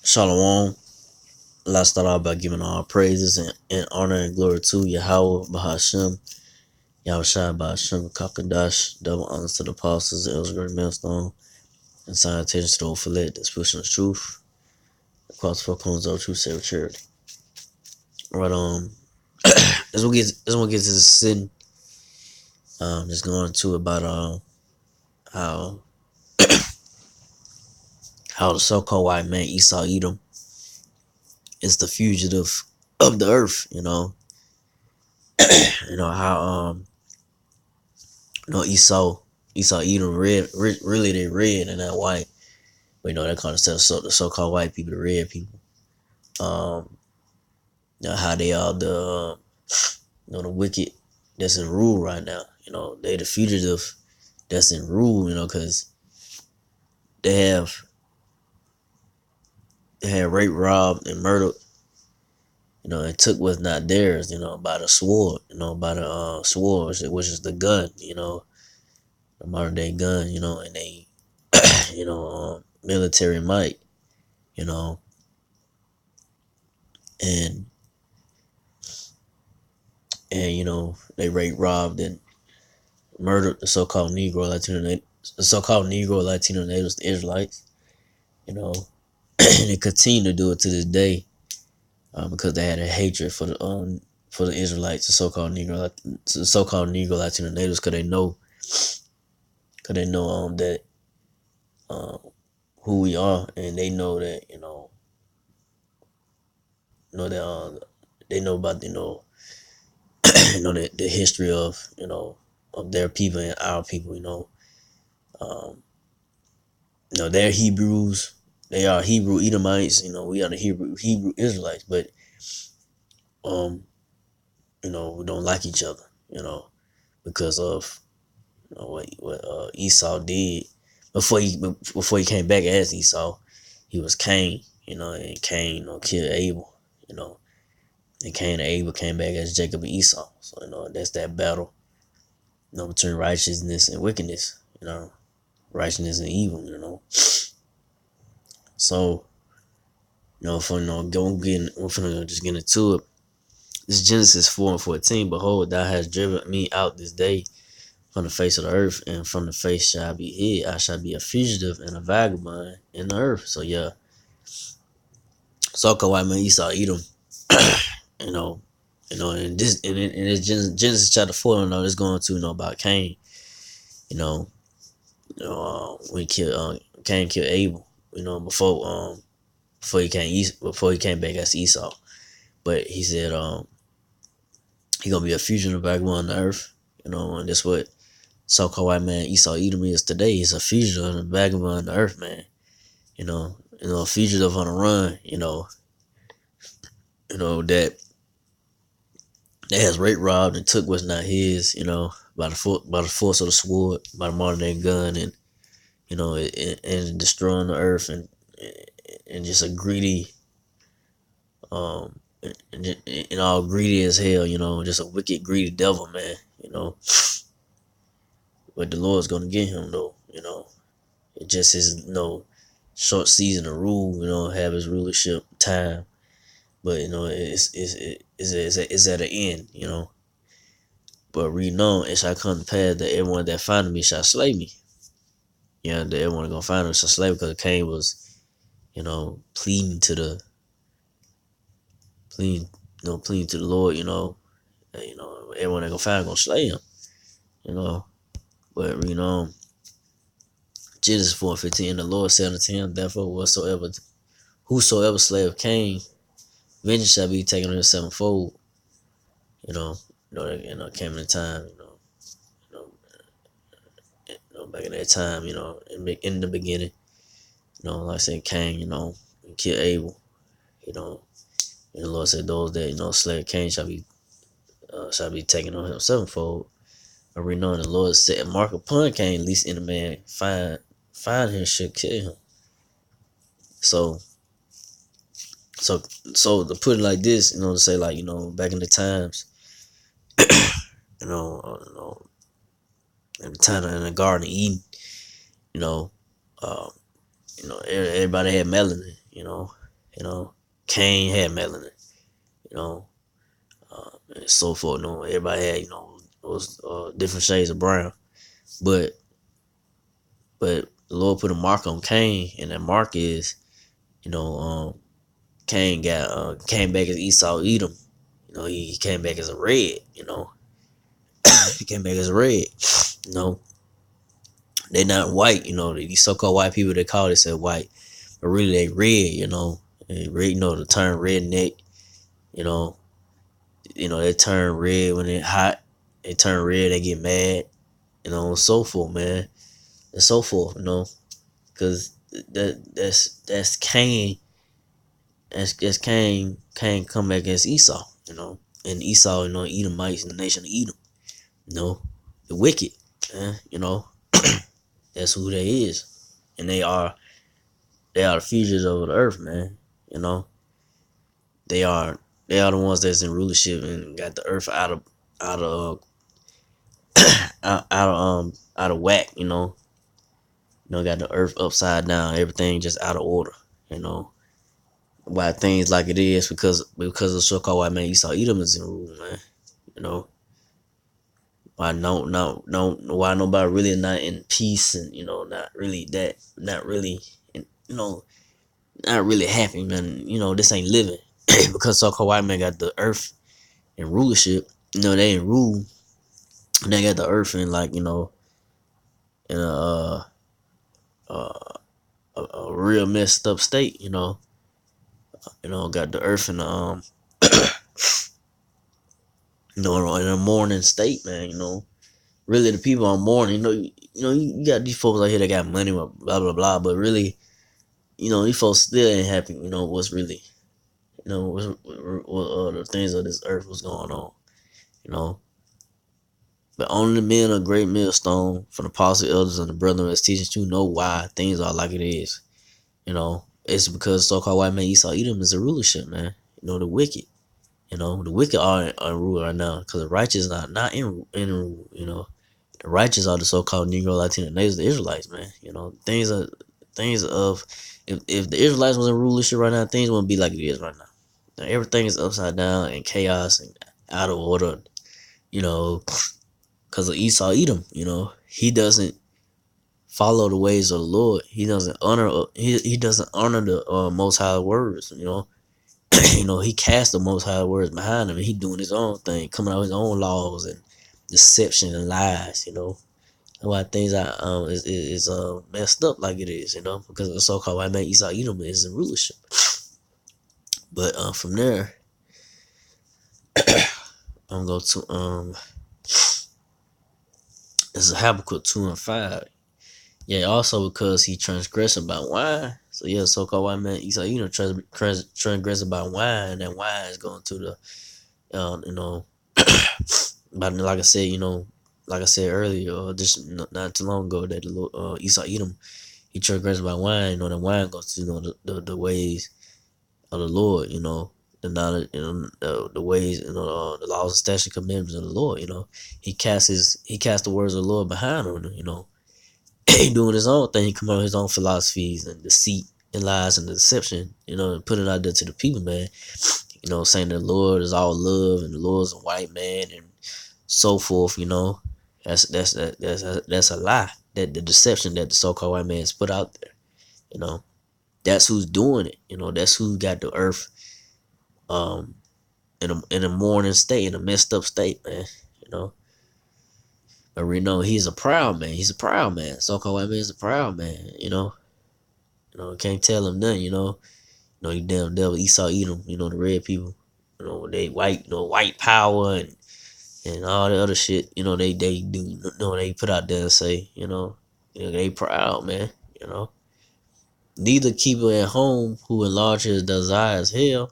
Shalom. Let's start off by giving all praises and honor and glory to Yahweh, Bahashem, Yahushua, Bahashem, Kakadash, double honors to the apostles, the elders, great millstone, and salutations to the old fillet that's pushing the truth across the four corners of truth, sacred charity. Right, as we get to the sin, just going to about how how the so-called white man Esau Edom is the fugitive of the earth. How Esau Edom really they red and not white. But that kind of stuff. So the so-called white people, the red people. How they are the wicked that's in rule right now. They the fugitive that's in rule. Because they have raped, robbed, and murdered. And took what's not theirs. By the sword. By the sword, which is the gun. The modern day gun. And they, military might. And they raped, robbed, and murdered the so-called Negro Latino natives, the Israelites. And they continue to do it to this day because they had a hatred for the Israelites, the so-called Negro Latino natives, because they know that who we are, and they know that they know about the history of their people and our people. They're Hebrews. They are Hebrew Edomites. We are the Hebrew Israelites, but we don't like each other. Because of what Esau did before he came back as Esau. He was Cain. And Cain killed Abel. And Cain and Abel came back as Jacob and Esau. So that's that battle. Between righteousness and wickedness. Righteousness and evil. So we're finna just get into it. This is Genesis 4:14. Behold, thou hast driven me out this day from the face of the earth, and from the face shall I be hid. I shall be a fugitive and a vagabond in the earth. So yeah. So-called white man Esau Edom. And this Genesis chapter 4, it's going to about Cain. When Cain killed Abel. Before he came back as Esau. But he said he gonna be a fugitive vagabond on the earth. And that's what so-called white man Esau Edom is today. He's a fugitive and a vagabond on the earth, man. A fugitive on the run. That has raped, robbed, and took what's not his. By the force of the sword, by the modern day gun, and and destroying the earth, and just a greedy, and all greedy as hell. Just a wicked, greedy devil, man. But the Lord's gonna get him though. It just is short season of rule. Have his rulership time, but it's at an end. But read on, it shall come to pass that everyone that findeth me shall slay me. That everyone gonna find him shall slay, because Cain was, pleading to the Lord. Everyone that gonna find him gonna slay him. But read on. Genesis 4:15, the Lord said unto him, therefore whosoever slayeth Cain, vengeance shall be taken on him sevenfold. Came in the time, back in that time, in the beginning, like I said, Cain, killed Abel, and the Lord said those that slay Cain shall be taken on him sevenfold. And we know the Lord set a mark upon Cain, least any man find him should kill him. So to put it like this, to say like, back in the times, in the time in the Garden of Eden, everybody had melanin, You know, Cain had melanin. You know, and so forth. You know, everybody had those different shades of brown. But the Lord put a mark on Cain, and that mark is you know Cain came back as Esau Edom. You know, he came back as a red. You know, he came back as a red. You know, they're not white. You know, these so-called white people, they call themselves white, but really they red. You know, and red. You know, the term redneck. You know, they turn red when it's hot. They turn red. They get mad. You know, and so forth, man, and so forth. You know, because that's Cain. That's Cain. Cain come back against Esau. You know, and Esau, Edomites in the nation of Edom. You know, the wicked. You know, that's who they is, and they are the fugitives of the earth, man. You know, they are the ones that's in rulership and got the earth out of out of whack. Got the earth upside down, everything just out of order. You know, why things like it is because of so-called white man Esau Edom is in rule, man. You know, why why nobody really not in peace and not really and not really happy, man. This ain't living because so-called white man got the earth and rulership. They ain't rule. They got the earth in in uh, a real messed up state. Got the earth in in a mourning state, man. Really the people are mourning. You got these folks out here that got money, blah blah blah, but really, these folks still ain't happy. What's really, what the things of this earth was going on. You know, but only the men of great millstone from the apostle elders and the brethren as teachers to know why things are like it is. It's because so-called white man Esau Edom is a rulership, man. The wicked. The wicked are in rule right now because the righteous are not in rule. The righteous are the so-called Negro, Latino, natives, the Israelites, man. Things of if the Israelites was in rulership right now, things wouldn't be like it is right now. Everything is upside down and chaos and out of order. Because of Esau Edom. He doesn't follow the ways of the Lord. He doesn't honor. He doesn't honor the Most High words. He cast the Most High words behind him, and he doing his own thing, coming out with his own laws and deception and lies. That's why things are is messed up like it is. Because the so-called white man Esau Edom is in rulership. But from there, I'm gonna go to this is Habakkuk 2:5. Yeah, also because he transgressed about wine. So yeah, so-called white man Esau Edom transgressed about wine, and that wine is going to the but like I said earlier, just not too long ago, that Esau Edom, he transgressed by wine. The wine goes to the ways of the Lord. The knowledge, the ways, the laws and statutes, commandments of the Lord. He cast the words of the Lord behind him. He doing his own thing. He come up with his own philosophies and deceit and lies and deception. And put it out there to the people, man. Saying the Lord is all love and the Lord is a white man and so forth. That's a lie. That the deception that the so-called white man has put out there. That's who's doing it. That's who got the earth in a mourning state, in a messed up state, man. But we know he's a proud man. He's a proud man. So-called white man is a proud man. Can't tell him nothing. You damn devil Esau Edom. The red people. They white. White power and all the other shit. They do. They put out there and say. They proud, man. Neither keeper at home who enlarge his desires hell.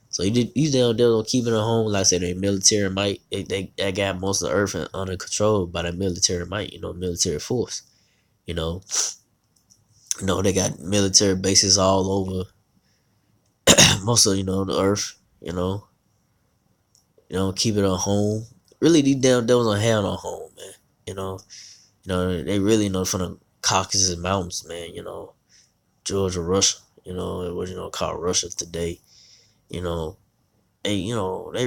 So these damn devils keep it at home. Like I said, they military might. They got most of the earth under control by the military might. Military force. They got military bases all over most of the earth. Keep it at home. Really, these damn devils don't have no home, man. They really from the Caucasus Mountains, man. Georgia, Russia. what called Russia today. You know, they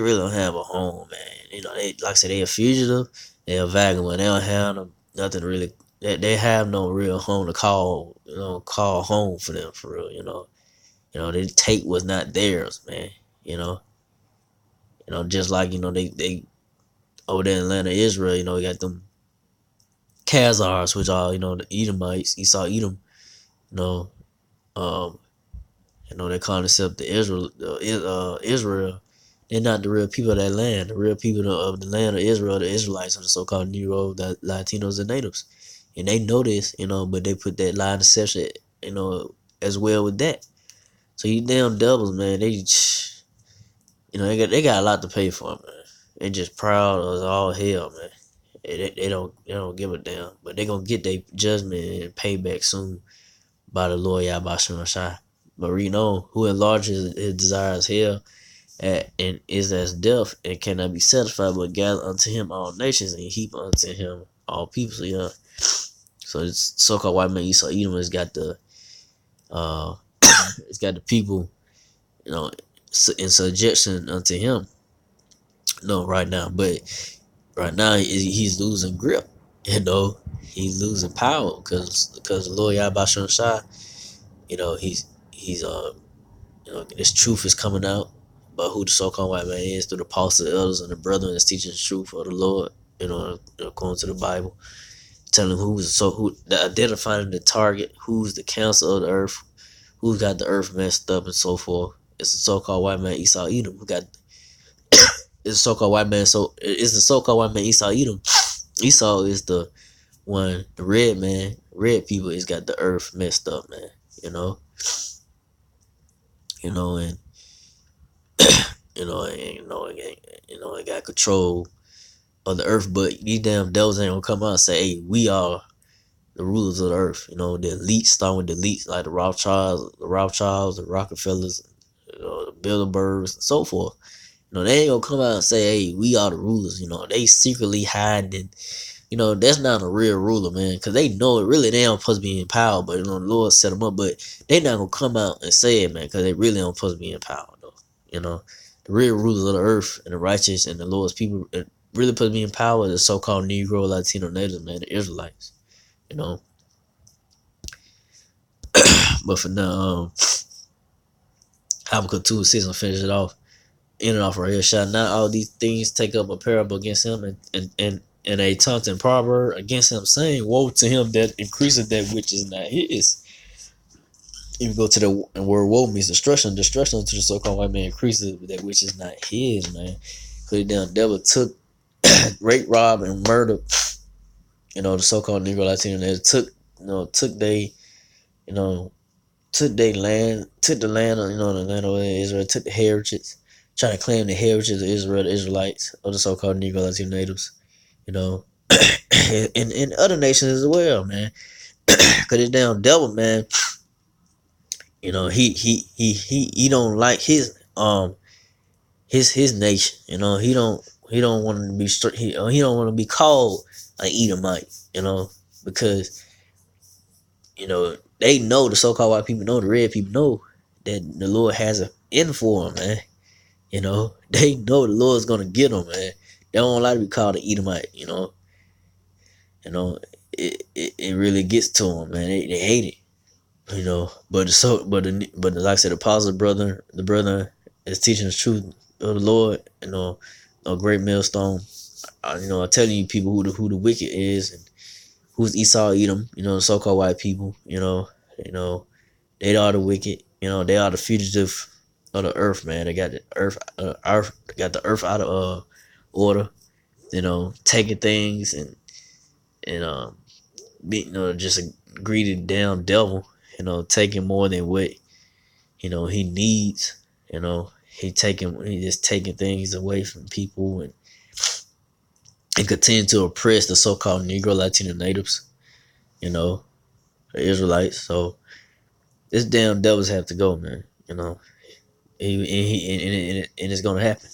really don't have a home, man. They, like I said, they a fugitive, they a vagabond. They don't have nothing really. They have no real home to call home for them for real. They take what's not theirs, man. You know, just like they over there in Atlanta, Israel. You got them Khazars, which are the Edomites, Esau, Edom. You know, um, they call themselves the Israel. They're not the real people of that land. The real people of the land of Israel, the Israelites, are the so-called Negro, the Latinos, and natives. And they know this, but they put that lie of deception, as well with that. So you damn devils, man, they got a lot to pay for, man. They just proud as all hell, man. They don't give a damn, but they gonna get their judgment and payback soon by the Lord Yahweh Shai. But we know who enlarges his desires hell and is as death and cannot be satisfied, but gather unto him all nations and heap unto him all people. So yeah, so this so-called white man Esau Edom has got uh it's got the people in subjection unto him. No, right now, but right now he's losing grip. He's losing power because the Lord Yahweh Shai, he's this truth is coming out about who the so-called white man is through the apostles, elders, and the brethren that's teaching the truth of the Lord, according to the Bible, telling identifying the target, who's the council of the earth, who's got the earth messed up, and so forth. It's the so-called white man Esau Edom who got. It's the so-called white man. So it's the so-called white man Esau Edom. Esau is the one, the red man, red people has got the earth messed up, man. And it got control of the earth, but these damn devils ain't gonna come out and say, hey, we are the rulers of the earth. The elites, starting with the elites like the Rothschilds, the Rockefellers, the Bilderbergs, and so forth. They ain't gonna come out and say, hey, we are the rulers. They secretly hiding. That's not a real ruler, man, because they know it really they don't supposed to be in power, but the Lord set them up, but they not gonna come out and say it, man, because they really don't supposed to be in power, though. The real rulers of the earth and the righteous and the Lord's people really supposed to be in power, the so-called Negro, Latino, natives, man, the Israelites. But for now, Habakkuk 2:6 will finish it off. End it off right here. Shall not all these things take up a parable against him and a taunting proverb against him, saying, woe to him that increaseth that which is not his. If you go to the word woe means destruction to the so-called white man increases that which is not his, man. Because the devil took, rape, rob, and murder, the so-called Negro Latino, they took their land, took the land of, the land of Israel, took the heritage, trying to claim the heritage of Israel, the Israelites, of the so-called Negro Latino natives, and other nations as well, man. Because this damn devil, man, he don't like his nation. He don't want to be he don't want to be called an Edomite. Because they know, the so-called white people know, the red people know that the Lord has an end for them, man. They know the Lord's gonna get them, man. They don't like to be called an Edomite. It really gets to them, man. They hate it. But like I said, the positive brother, the brother is teaching the truth of the Lord. A great millstone. I'm telling you people who the wicked is and who's Esau Edom. The so-called white people. They are the wicked. They are the fugitive of the earth, man. They got the earth, they got the earth out of order. Taking things and being just a greedy damn devil. Taking more than what he needs. He just taking things away from people and continue to oppress the so-called Negro Latino natives. The Israelites. So this damn devils have to go, man. And it's gonna happen.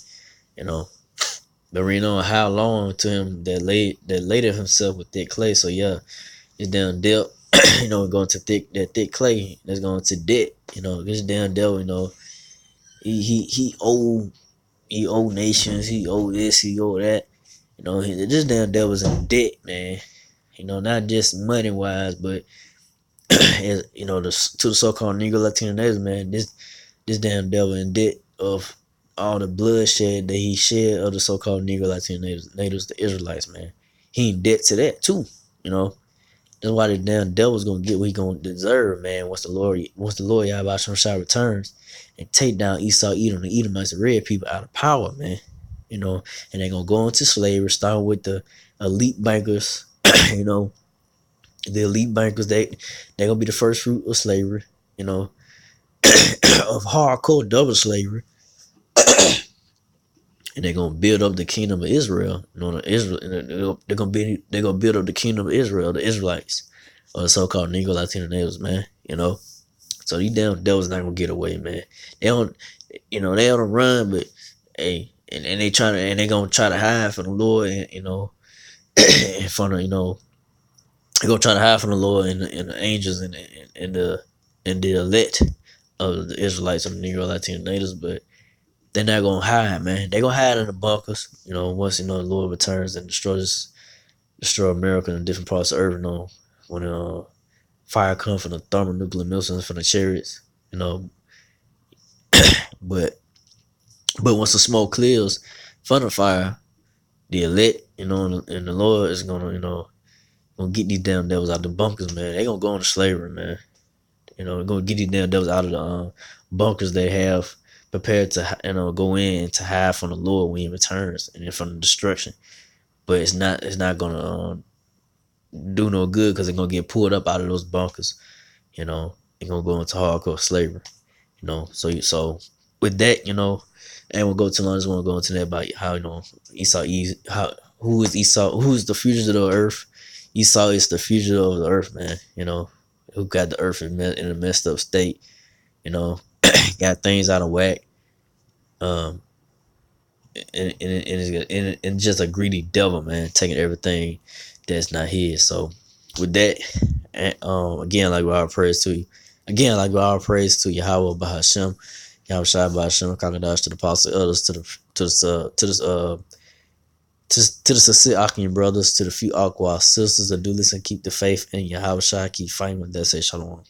But we know how long to him that laid himself with that clay. So yeah, this damn devil, going to thick clay that's going to debt. This damn devil, he owe nations, he owe this, he owe that. This damn devil's in debt, man. Not just money wise, but to the so-called Negro Latino natives, man. This damn devil in debt of all the bloodshed that he shed of the so-called Negro Latino natives, the Israelites, man. He in debt to that too. That's why the damn devil's gonna get what he gonna deserve, man. Once the Lord Yahweh Shai returns and take down Esau, Edom, the Edomites, the red people out of power, man. And they're gonna go into slavery, starting with the elite bankers. The elite bankers, they're gonna be the first fruit of slavery. Of hardcore double slavery, and they're gonna build up the kingdom of Israel. They're gonna build up the kingdom of Israel, the Israelites, or the so-called Negro Latino natives, man. So these damn devils not gonna get away, man. They don't, they on the run, but hey, and they gonna try to hide from the Lord, and in front of they gonna try to hide from the Lord and the angels and the elect of the Israelites and the Negro Latino natives, but they're not gonna hide, man. They gonna hide in the bunkers, once the Lord returns and destroy America and different parts of earth, when fire comes from the thermonuclear missiles from the chariots, but once the smoke clears from the fire, the elect, and the Lord is gonna get these damn devils out of the bunkers, man. They gonna go into slavery, man. They're gonna get these damn devils out of the bunkers they have prepared to go in to hide from the Lord when he returns and then from the destruction. But it's not gonna do no good because they're gonna get pulled up out of those bunkers. They're gonna go into hardcore slavery. So with that, and we'll go to long. I just want to go into that about how who is Esau? Who is the fugitive of the earth? Esau is the fugitive of the earth, man. Who got the earth in a messed up state. Got things out of whack. And just a greedy devil, man, taking everything that's not his. So with that, again, like our prayers to you. Again, like our praise to Yahweh Bahashem, Yahweh Shai Bahashem, Kakadash, to the apostle elders, to the sincere Akim brothers, to the few Aqua sisters that do listen, keep the faith, and Yahweh Shai keep fighting with that. Say shalom.